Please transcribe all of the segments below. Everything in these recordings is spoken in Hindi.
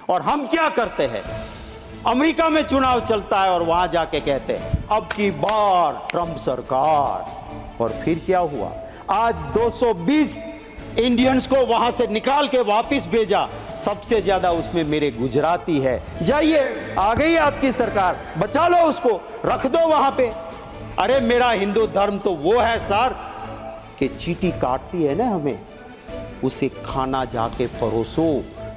और हम क्या करते हैं, अमेरिका में चुनाव चलता है और वहां जाके कहते हैं अब की बार ट्रंप सरकार, और फिर क्या हुआ, आज 220 इंडियंस को वहां से निकाल के वापस भेजा, सबसे ज्यादा उसमें मेरे गुजराती है। जाइए, आ गई आपकी सरकार, बचा लो उसको, रख दो वहां पे। अरे मेरा हिंदू धर्म तो वो है सर कि चींटी काटती है ना हमें, उसे खाना जाके परोसो,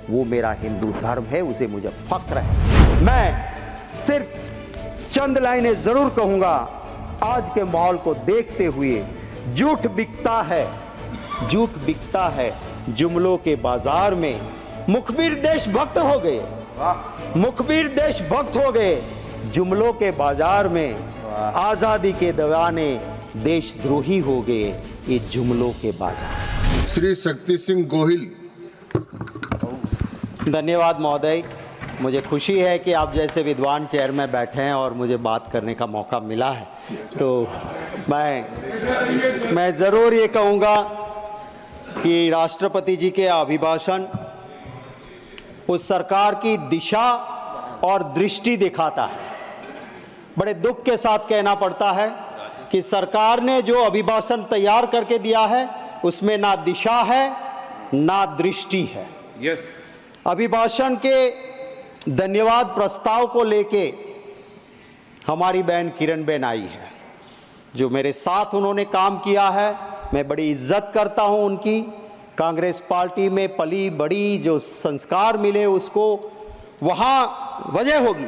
वो मेरा हिंदू धर्म है, उसे मुझे फक्र है। मैं सिर्फ चंद लाइनें जरूर कहूंगा। आज के माहौल को देखते हुए झूठ बिकता है, झूठ बिकता है जुमलों के बाजार में। मुखबिर देशभक्त हो गए, मुखबिर देशभक्त हो गए जुमलों के बाजार में। आजादी के दीवाने देशद्रोही हो गए ये जुमलों के बाजार। श्री शक्ति सिंह गोहिल। धन्यवाद महोदय, मुझे खुशी है कि आप जैसे विद्वान चेयर में बैठे हैं और मुझे बात करने का मौका मिला है। तो मैं ज़रूर ये कहूँगा कि राष्ट्रपति जी के अभिभाषण उस सरकार की दिशा और दृष्टि दिखाता है। बड़े दुख के साथ कहना पड़ता है कि सरकार ने जो अभिभाषण तैयार करके दिया है उसमें ना दिशा है ना दृष्टि है। यस। अभिभाषण के धन्यवाद प्रस्ताव को लेके हमारी बहन किरण बेन आई है, जो मेरे साथ उन्होंने काम किया है, मैं बड़ी इज्जत करता हूं उनकी। कांग्रेस पार्टी में पली बड़ी, जो संस्कार मिले उसको वहां वजह होगी,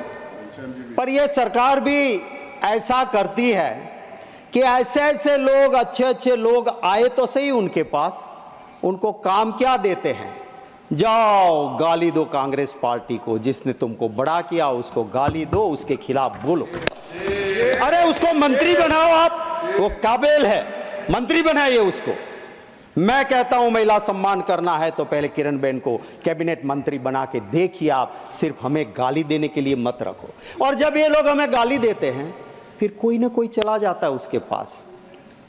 पर यह सरकार भी ऐसा करती है कि ऐसे ऐसे लोग, अच्छे अच्छे लोग आए तो सही उनके पास, उनको काम क्या देते हैं, जाओ गाली दो कांग्रेस पार्टी को, जिसने तुमको बड़ा किया उसको गाली दो, उसके खिलाफ बोलो। अरे उसको मंत्री बनाओ आप, वो काबिल है, मंत्री बनाइए उसको। मैं कहता हूं महिला सम्मान करना है तो पहले किरण बेन को कैबिनेट मंत्री बना के देखिए आप, सिर्फ हमें गाली देने के लिए मत रखो। और जब ये लोग हमें गाली देते हैं फिर कोई ना कोई चला जाता है उसके पास,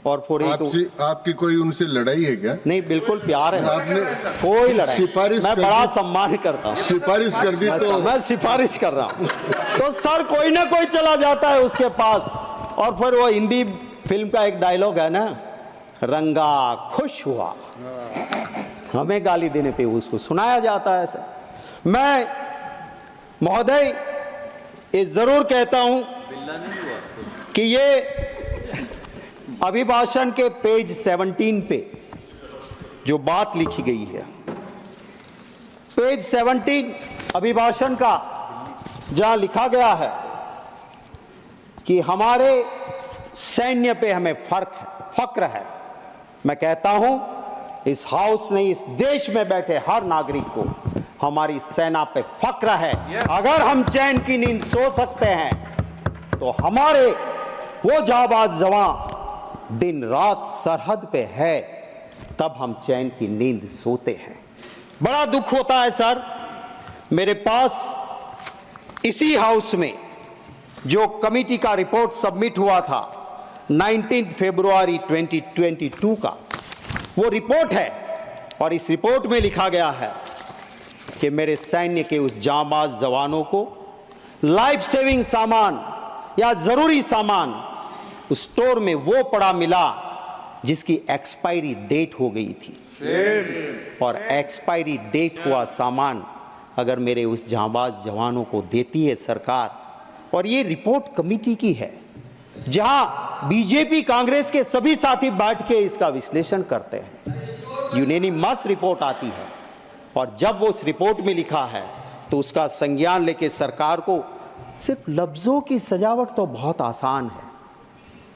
और आपकी कोई उनसे लड़ाई है क्या? नहीं, बिल्कुल प्यार है, आपने कोई लड़ाई, सिफारिश मैं बड़ा सम्मान करता हूँ, सिफारिश कर दी तो मैं सिफारिश कर रहा हूँ तो सर कोई ना कोई चला जाता है उसके पास। और फिर वो हिंदी फिल्म का एक डायलॉग है ना, रंगा खुश हुआ, हमें गाली देने पे उसको सुनाया जाता है सर। मैं महोदय ये जरूर कहता हूं कि ये अभिभाषण के पेज 17 पे जो बात लिखी गई है, पेज 17 अभिभाषण का, जहां लिखा गया है कि हमारे सैन्य पे हमें फक्र है। मैं कहता हूं इस हाउस ने, इस देश में बैठे हर नागरिक को हमारी सेना पे फक्र है। अगर हम चैन की नींद सो सकते हैं तो हमारे वो जाबाज जवान दिन रात सरहद पे है, तब हम चैन की नींद सोते हैं। बड़ा दुख होता है सर, मेरे पास इसी हाउस में जो कमिटी का रिपोर्ट सबमिट हुआ था 19 फरवरी 2022 का, वो रिपोर्ट है, और इस रिपोर्ट में लिखा गया है कि मेरे सैन्य के उस जांबाज जवानों को लाइफ सेविंग सामान या जरूरी सामान उस स्टोर में वो पड़ा मिला जिसकी एक्सपायरी डेट हो गई थी। और एक्सपायरी डेट हुआ सामान अगर मेरे उस जांबाज जवानों को देती है सरकार, और ये रिपोर्ट कमेटी की है जहां बीजेपी कांग्रेस के सभी साथी बैठ के इसका विश्लेषण करते हैं, यूनानिमस रिपोर्ट आती है, और जब वो उस रिपोर्ट में लिखा है तो उसका संज्ञान लेके सरकार को, सिर्फ लफ्जों की सजावट तो बहुत आसान है,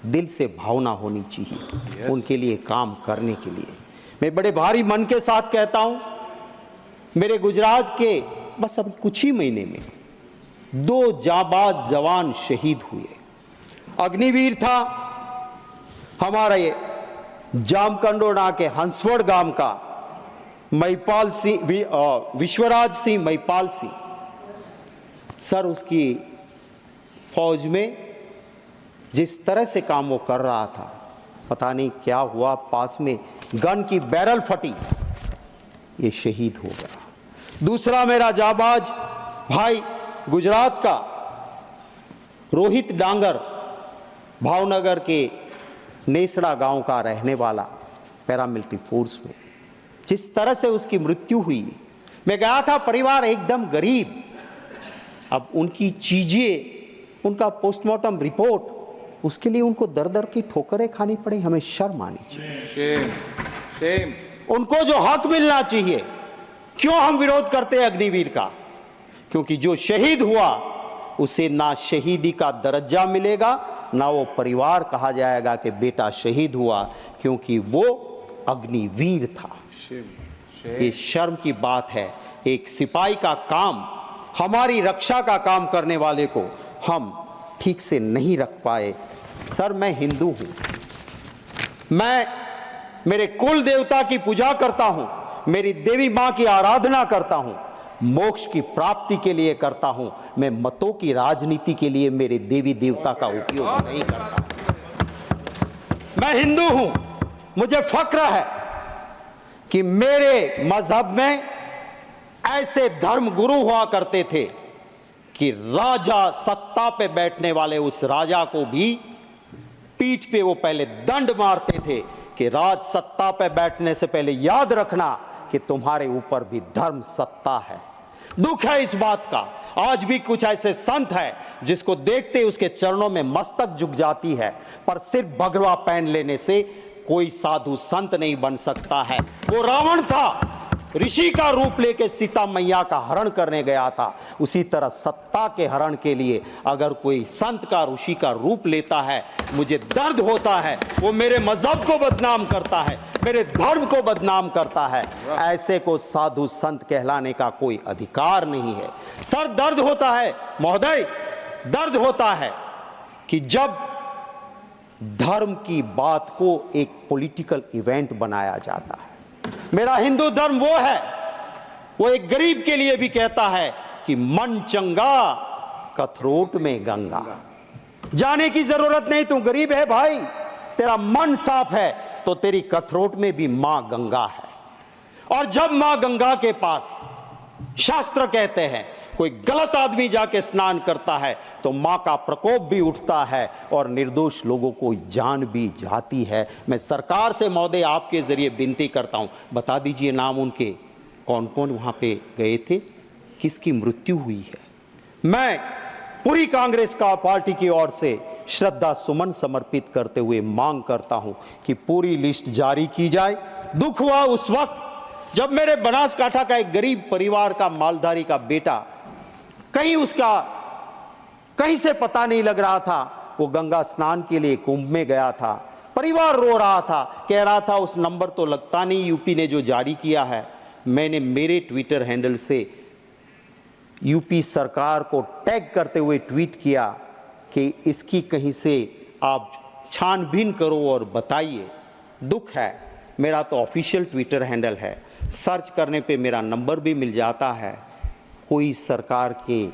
दिल से भावना होनी चाहिए उनके लिए काम करने के लिए। मैं बड़े भारी मन के साथ कहता हूं, मेरे गुजरात के बस अब कुछ ही महीने में 2 जाबाज जवान शहीद हुए। अग्निवीर था हमारा ये जामकंडोना के हंसवड़ गांव का महिपाल सिंह, विश्वराज सिंह महिपाल सिंह सर, उसकी फौज में जिस तरह से काम वो कर रहा था, पता नहीं क्या हुआ, पास में गन की बैरल फटी, ये शहीद हो गया। दूसरा मेरा जाबाज भाई गुजरात का रोहित डांगर भावनगर के नेसड़ा गांव का रहने वाला, पैरामिलिट्री फोर्स में, जिस तरह से उसकी मृत्यु हुई, मैं गया था, परिवार एकदम गरीब। अब उनकी चीजें, उनका पोस्टमार्टम रिपोर्ट, उसके लिए उनको दर दर की ठोकरें खानी पड़ी। हमें शर्म आनी चाहिए। शेम। उनको जो हक मिलना चाहिए। क्यों हम विरोध करते हैं अग्निवीर का? क्योंकि जो शहीद हुआ उसे ना शहीदी का दर्जा मिलेगा, ना वो परिवार कहा जाएगा कि बेटा शहीद हुआ, क्योंकि वो अग्निवीर था। ये शर्म की बात है। एक सिपाही का काम, हमारी रक्षा का काम करने वाले को हम ठीक से नहीं रख पाए। सर, मैं हिंदू हूं, मैं मेरे कुल देवता की पूजा करता हूं, मेरी देवी मां की आराधना करता हूं, मोक्ष की प्राप्ति के लिए करता हूं। मैं मतों की राजनीति के लिए मेरे देवी देवता का उपयोग नहीं करता। मैं हिंदू हूं, मुझे फक्र है कि मेरे मजहब में ऐसे धर्म गुरु हुआ करते थे कि राजा, सत्ता पे बैठने वाले उस राजा को भी पीठ पे वो पहले दंड मारते थे कि राज सत्ता पे बैठने से पहले याद रखना कि तुम्हारे ऊपर भी धर्म सत्ता है। दुख है इस बात का। आज भी कुछ ऐसे संत हैं जिसको देखते उसके चरणों में मस्तक झुक जाती है, पर सिर्फ भगवा पहन लेने से कोई साधु संत नहीं बन सकता है। वो रावण था, ऋषि का रूप लेके सीता मैया का हरण करने गया था। उसी तरह सत्ता के हरण के लिए अगर कोई संत का, ऋषि का रूप लेता है, मुझे दर्द होता है। वो मेरे मजहब को बदनाम करता है, मेरे धर्म को बदनाम करता है। ऐसे को साधु संत कहलाने का कोई अधिकार नहीं है। सर, दर्द होता है महोदय, दर्द होता है कि जब धर्म की बात को एक पॉलिटिकल इवेंट बनाया जाता है। मेरा हिंदू धर्म वो है, वो एक गरीब के लिए भी कहता है कि मन चंगा कथरोट में गंगा। जाने की जरूरत नहीं, तू गरीब है भाई, तेरा मन साफ है तो तेरी कथरोट में भी मां गंगा है। और जब मां गंगा के पास, शास्त्र कहते हैं, कोई गलत आदमी जाके स्नान करता है तो मां का प्रकोप भी उठता है और निर्दोष लोगों को जान भी जाती है। मैं सरकार से महोदय आपके जरिए विनती करता हूं, बता दीजिए नाम उनके, कौन कौन वहां पे गए थे, किसकी मृत्यु हुई है। मैं पूरी कांग्रेस का पार्टी की ओर से श्रद्धा सुमन समर्पित करते हुए मांग करता हूं कि पूरी लिस्ट जारी की जाए। दुख हुआ उस वक्त जब मेरे बनासकांठा का एक गरीब परिवार का मालधारी का बेटा, कहीं से पता नहीं लग रहा था, वो गंगा स्नान के लिए कुंभ में गया था। परिवार रो रहा था, कह रहा था उस नंबर तो लगता नहीं यूपी ने जो जारी किया है। मैंने मेरे ट्विटर हैंडल से यूपी सरकार को टैग करते हुए ट्वीट किया कि इसकी कहीं से आप छानबीन करो और बताइए। दुख है, मेरा तो ऑफिशियल ट्विटर हैंडल है, सर्च करने पे मेरा नंबर भी मिल जाता है। कोई सरकार के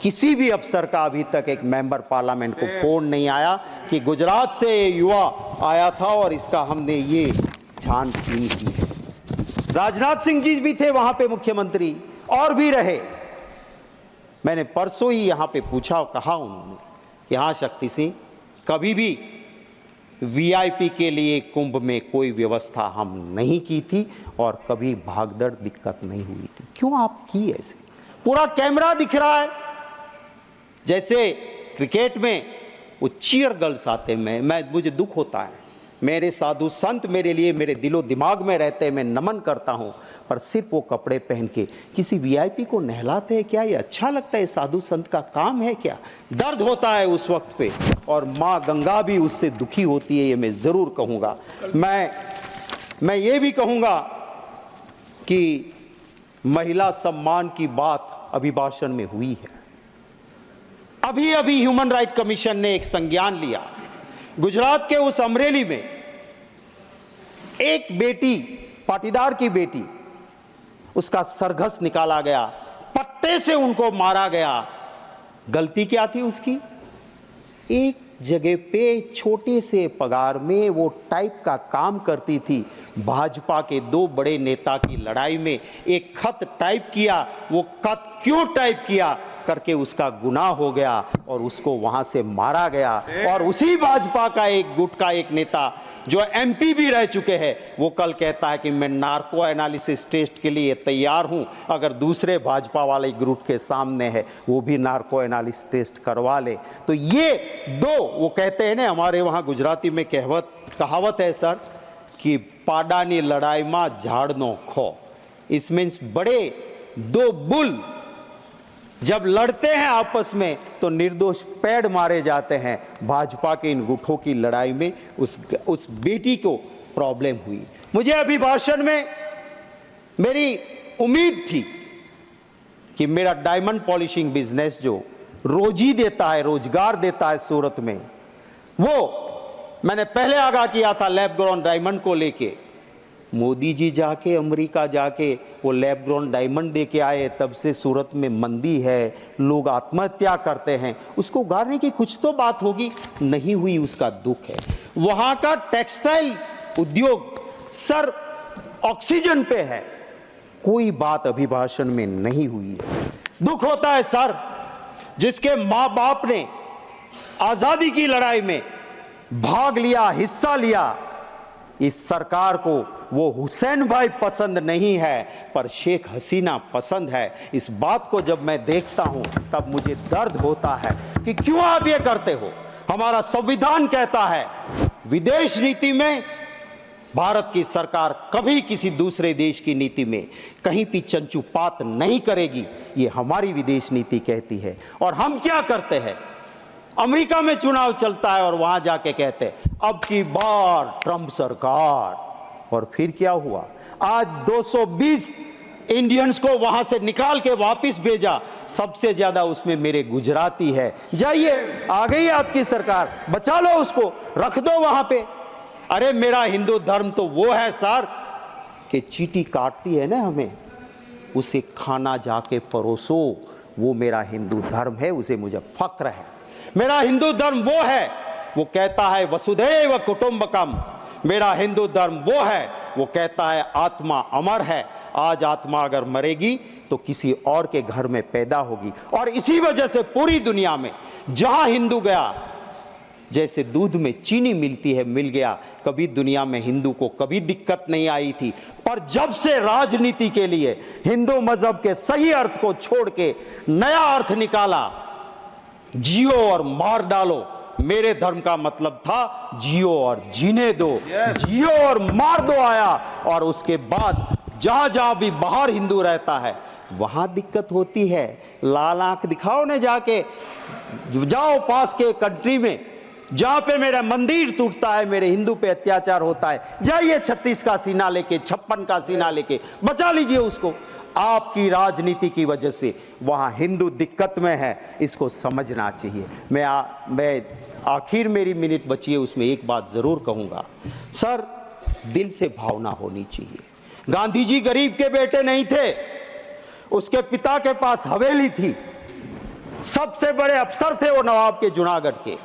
किसी भी अफसर का अभी तक, एक मेंबर पार्लियामेंट को फोन नहीं आया कि गुजरात से युवा आया था और इसका हमने ये छानबीन की है। राजनाथ सिंह जी भी थे वहां पे मुख्यमंत्री, और भी रहे। मैंने परसों ही यहां पे पूछा, कहा उन्होंने, यहां शक्ति सिंह, कभी भी वीआईपी के लिए कुंभ में कोई व्यवस्था हम नहीं की थी और कभी भागदड़ दिक्कत नहीं हुई थी। क्यों आप की ऐसे? पूरा कैमरा दिख रहा है, जैसे क्रिकेट में वो चीयर गर्ल्स आते हैं। मुझे दुख होता है, मेरे साधु संत मेरे लिए मेरे दिलो दिमाग में रहते हैं, मैं नमन करता हूं, पर सिर्फ वो कपड़े पहन के किसी वीआईपी को नहलाते हैं क्या? ये अच्छा लगता है? साधु संत का काम है क्या? दर्द होता है उस वक्त पे, और माँ गंगा भी उससे दुखी होती है, ये मैं जरूर कहूँगा। मैं ये भी कहूँगा कि महिला सम्मान की बात अभिभाषण में हुई है। अभी अभी ह्यूमन राइट कमीशन ने एक संज्ञान लिया। गुजरात के उस अमरेली में एक बेटी, पाटीदार की बेटी, उसका सरघस निकाला गया, पट्टे से उनको मारा गया। गलती क्या थी उसकी? एक जगह पे छोटे से पगार में वो टाइप का काम करती थी। भाजपा के दो बड़े नेता की लड़ाई में एक खत टाइप किया, वो खत क्यों टाइप किया करके उसका गुनाह हो गया और उसको वहां से मारा गया। और उसी भाजपा का एक गुट का एक नेता जो एमपी भी रह चुके हैं, वो कल कहता है कि मैं नार्को एनालिसिस टेस्ट के लिए तैयार हूं, अगर दूसरे भाजपा वाले ग्रुप के सामने है वो भी नार्को एनालिसिस टेस्ट करवा ले। तो ये दो, वो कहते हैं ना, हमारे वहां गुजराती में कहावत है सर कि पाडानी लड़ाई में झाड़नो खो। इस मीन्स बड़े दो बुल जब लड़ते हैं आपस में तो निर्दोष पेड़ मारे जाते हैं। भाजपा के इन गुटों की लड़ाई में उस बेटी को प्रॉब्लम हुई। मुझे अभिभाषण में मेरी उम्मीद थी कि मेरा डायमंड पॉलिशिंग बिजनेस जो रोजी देता है, रोजगार देता है सूरत में, वो मैंने पहले आगाह किया था लैब ग्रोन डायमंड को लेके। मोदी जी जाके अमेरिका जाके वो लैब ग्रोन डायमंड दे के आए, तब से सूरत में मंदी है, लोग आत्महत्या करते हैं। उसको उगारने की कुछ तो बात होगी, नहीं हुई, उसका दुख है। वहां का टेक्सटाइल उद्योग सर ऑक्सीजन पे है, कोई बात अभिभाषण में नहीं हुई है। दुख होता है सर, जिसके माँ बाप ने आजादी की लड़ाई में भाग लिया, हिस्सा लिया। इस सरकार को वो हुसैन भाई पसंद नहीं है पर शेख हसीना पसंद है। इस बात को जब मैं देखता हूं तब मुझे दर्द होता है कि क्यों आप ये करते हो। हमारा संविधान कहता है विदेश नीति में भारत की सरकार कभी किसी दूसरे देश की नीति में कहीं भी चंचुपात नहीं करेगी, ये हमारी विदेश नीति कहती है। और हम क्या करते हैं, अमेरिका में चुनाव चलता है और वहां जाके कहते हैं अब की बार ट्रंप सरकार, और फिर क्या हुआ, आज 220 इंडियंस को वहां से निकाल के वापस भेजा, सबसे ज्यादा उसमें मेरे गुजराती है। जाइए, आ गई आपकी सरकार, बचा लो उसको, रख दो वहां पे। अरे मेरा हिंदू धर्म तो वो है सर कि चींटी काटती है ना हमें, उसे खाना जाके परोसो, वो मेरा हिंदू धर्म है, उसे मुझे फक्र है। मेरा हिंदू धर्म वो है, वो कहता है वसुधैव कुटुंबकम। मेरा हिंदू धर्म वो है, वो कहता है आत्मा अमर है, आज आत्मा अगर मरेगी तो किसी और के घर में पैदा होगी। और इसी वजह से पूरी दुनिया में जहां हिंदू गया, जैसे दूध में चीनी मिलती है, मिल गया। कभी दुनिया में हिंदू को कभी दिक्कत नहीं आई थी, पर जब से राजनीति के लिए हिंदू मजहब के सही अर्थ को छोड़ के नया अर्थ निकाला, जियो और मार डालो, मेरे धर्म का मतलब था जियो और जीने दो, जियो और मार दो आया। और उसके बाद जहां जहां भी बाहर हिंदू रहता है वहां दिक्कत होती है। लाल आंख दिखाओ ने जाके, जाओ पास के कंट्री में जहां पे मेरा मंदिर टूटता है, मेरे हिंदू पे अत्याचार होता है, जाइए 36 का सीना लेके, 56 का सीना लेके, बचा लीजिए उसको। आपकी राजनीति की वजह से वहां हिंदू दिक्कत में है, इसको समझना चाहिए। मैं आखिर मेरी मिनट बची है, उसमें एक बात जरूर कहूंगा सर, दिल से भावना होनी चाहिए। गांधी जी गरीब के बेटे नहीं थे, उसके पिता के पास हवेली थी, सबसे बड़े अफसर थे वो नवाब के जूनागढ़ के।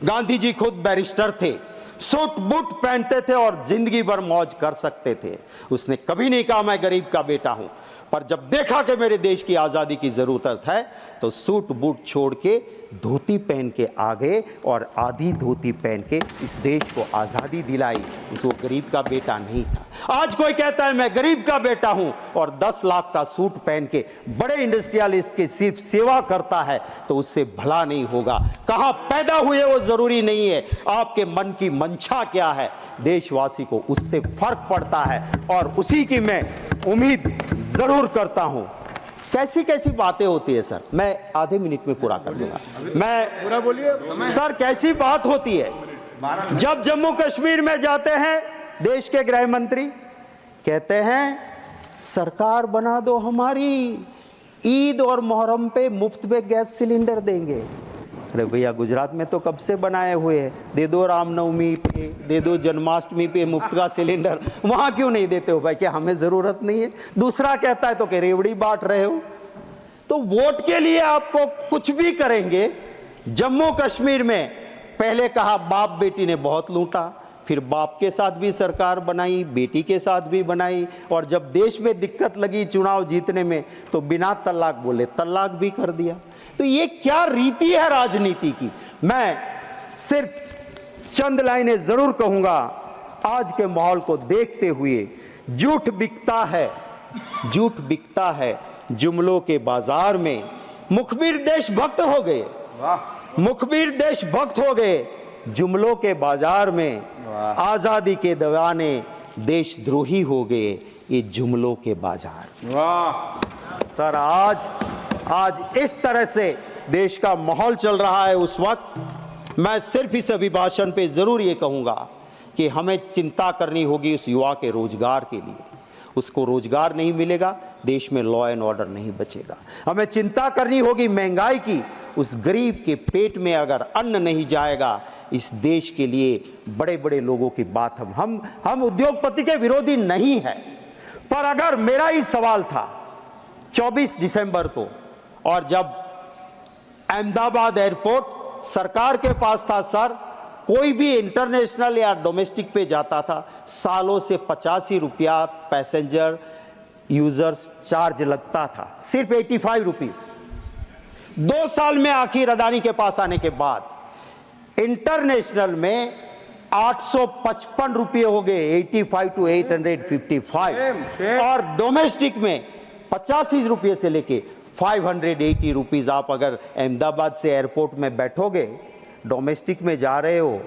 गांधी जी खुद बैरिस्टर थे, सूट बूट पहनते थे और जिंदगी भर मौज कर सकते थे। उसने कभी नहीं कहा मैं गरीब का बेटा हूं, पर जब देखा कि मेरे देश की आजादी की जरूरत है तो सूट बूट छोड़ के धोती पहन के आ गए और आधी धोती पहन के इस देश को आजादी दिलाई। वो गरीब का बेटा नहीं था। आज कोई कहता है मैं गरीब का बेटा हूं और 10 लाख का सूट पहन के बड़े इंडस्ट्रियलिस्ट की सिर्फ सेवा करता है, तो उससे भला नहीं होगा। कहां पैदा हुए वो जरूरी नहीं है, आपके मन की मंशा क्या है, देशवासी को उससे फर्क पड़ता है। और उसी की मैं उम्मीद जरूर करता हूं। कैसी कैसी बातें होती है सर, मैं आधे मिनट में पूरा कर दूंगा। मैं पूरा बोलिए सर, कैसी बात होती है जब जम्मू कश्मीर में जाते हैं, देश के गृह मंत्री कहते हैं सरकार बना दो हमारी, ईद और मुहर्रम पे मुफ्त में गैस सिलेंडर देंगे। अरे भैया, गुजरात में तो कब से बनाए हुए हैं, दे दो रामनवमी पे, दे दो जन्माष्टमी पे मुफ्त का सिलेंडर, वहां क्यों नहीं देते हो भाई? क्या हमें जरूरत नहीं है? दूसरा कहता है तो कि रेवड़ी बांट रहे हो। तो वोट के लिए आपको कुछ भी करेंगे। जम्मू कश्मीर में पहले कहा बाप बेटी ने बहुत लूटा, फिर बाप के साथ भी सरकार बनाई, बेटी के साथ भी बनाई, और जब देश में दिक्कत लगी चुनाव जीतने में तो बिना तलाक बोले तलाक भी कर दिया। तो ये क्या रीति है राजनीति की। मैं सिर्फ चंद लाइनें जरूर कहूंगा। आज के माहौल को देखते हुए झूठ बिकता है, झूठ बिकता है जुमलों के बाजार में। मुखबिर देशभक्त हो गए, मुखबिर देशभक्त हो गए जुमलों के बाजार में। आजादी के दीवाने देशद्रोही हो गए ये जुमलों के बाजार। सर आज इस तरह से देश का माहौल चल रहा है। उस वक्त मैं सिर्फ इस अभिभाषण पे जरूर ये कहूंगा कि हमें चिंता करनी होगी उस युवा के रोजगार के लिए। उसको रोजगार नहीं मिलेगा, देश में लॉ एंड ऑर्डर नहीं बचेगा। हमें चिंता करनी होगी महंगाई की। उस गरीब के पेट में अगर अन्न नहीं जाएगा, इस देश के लिए बड़े बड़े लोगों की बात हम उद्योगपति के विरोधी नहीं है। पर अगर मेरा ही सवाल था 24 दिसंबर को, और जब अहमदाबाद एयरपोर्ट सरकार के पास था सर, कोई भी इंटरनेशनल या डोमेस्टिक पे जाता था, सालों से 85 रुपया पैसेंजर यूजर्स चार्ज लगता था, सिर्फ 85 रुपीज। 2 साल में आखिर अदानी के पास आने के बाद इंटरनेशनल में 855 रुपये हो गए, 85 to 855, और डोमेस्टिक में 85 रुपये से लेके 580 रुपीज। आप अगर अहमदाबाद से एयरपोर्ट में बैठोगे, डोमेस्टिक में जा रहे हो,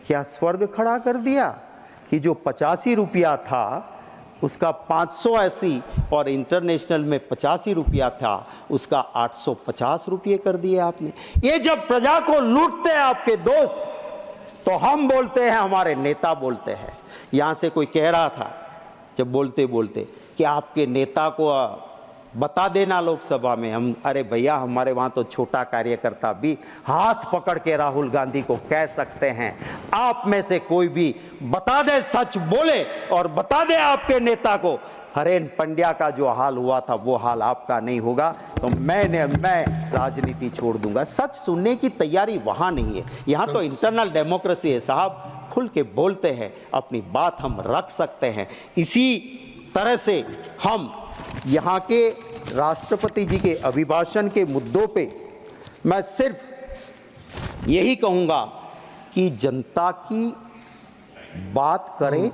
क्या स्वर्ग खड़ा कर दिया कि जो 85 रुपया था उसका 580, और इंटरनेशनल में 85 रुपया था उसका 850 रुपये कर दिए आपने। ये जब प्रजा को लूटते हैं आपके दोस्त, तो हम बोलते हैं, हमारे नेता बोलते हैं। यहां से कोई कह रहा था जब बोलते बोलते कि आपके नेता को बता देना लोकसभा में। हम, अरे भैया, हमारे वहां तो छोटा कार्यकर्ता भी हाथ पकड़ के राहुल गांधी को कह सकते हैं, आप में से कोई भी बता दे, सच बोले और बता दे आपके नेता को, हरेन पंड्या का जो हाल हुआ था वो हाल आपका नहीं होगा, तो मैं राजनीति छोड़ दूंगा। सच सुनने की तैयारी वहां नहीं है। यहां तो इंटरनल डेमोक्रेसी है साहब, खुल के बोलते हैं, अपनी बात हम रख सकते हैं। इसी तरह से हम यहाँ के राष्ट्रपति जी के अभिभाषण के मुद्दों पे मैं सिर्फ यही कहूँगा कि जनता की बात करें,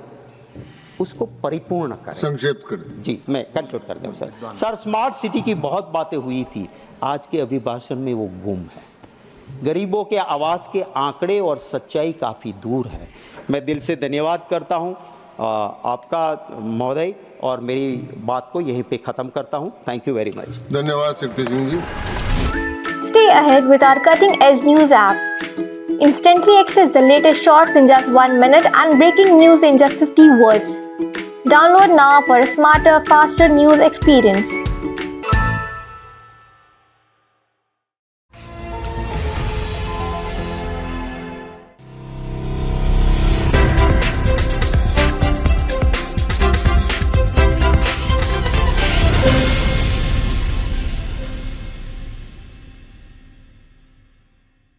उसको परिपूर्ण करें। संक्षेप कर जी, मैं कंक्लूड कर दूं सर, स्मार्ट सिटी की बहुत बातें हुई थी, आज के अभिभाषण में वो गुम है। गरीबों के आवाज़ के आंकड़े और सच्चाई काफ़ी दूर है। मैं दिल से धन्यवाद करता हूँ आपका महोदय, और मेरी बात को यहीं पे ख़त्म करता हूँ। Thank you very much. धन्यवाद Shakti Singh ji. Stay ahead with our cutting-edge news app. Instantly access the latest shorts in just 1 minute and breaking news in just 50 words. Download now for a smarter, faster news experience.